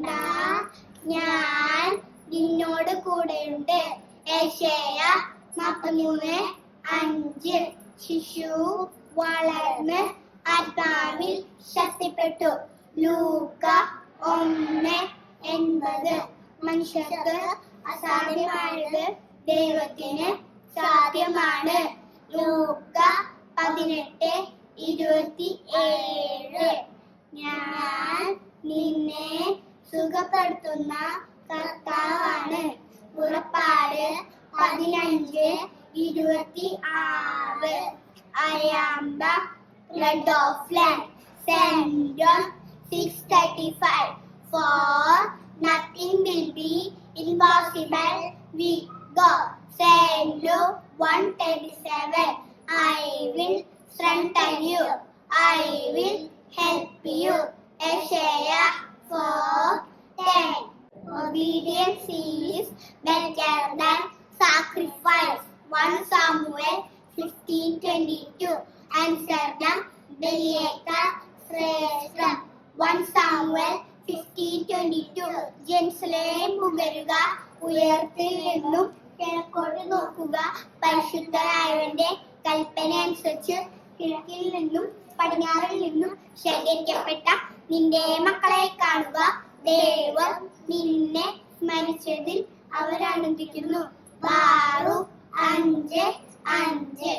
ഭയപ്പെടേണ്ട, ഞാൻ നിന്നോട് കൂടെയുണ്ട്. യെശയ്യാ 43:5. ശിശു വളർന്ന് ആത്മാവിൽ ശക്തിപ്പെട്ടു. ലൂക്ക 1:80. മനുഷ്യർക്ക് അസാധ്യമായത് ദൈവത്തിന് സാധ്യമാണ്. ലൂക്ക 18:27. ഞാൻ നിന്നെ സുഖപ്പെടുത്തുന്ന കർത്താവാണ്. പുറപ്പാട് 15:26. I am the bread of life. St. John 6:35. For nothing will be impossible with God. St. Luke 1:37. I will strengthen you. I will help you. Eshaya 4:10. Obedience is better than sacrifice. 1 Samuel 15:22. അനുസരണം ബലിയേക്കാൾ ശ്രേഷ്ഠം. 1 Samuel 15:22. Jerusalem പുകരുക, ഉയരത്തിൽ നിന്നും കിഴക്കോട്ട് നോക്കുക. പരിശുദ്ധനായവന്റെ കൽപ്പന അനുസരിച്ച് കിഴക്കിൽ നിന്നും പടിഞ്ഞാറിൽ നിന്നും ശേഖരിക്കപ്പെട്ട നിന്റെ മക്കളെ കാണുക. ദൈവം നിന്നെ സ്മരിച്ചതിൽ അവർ ആനന്ദിക്കുന്നു. ബാറൂക്ക് 5:5.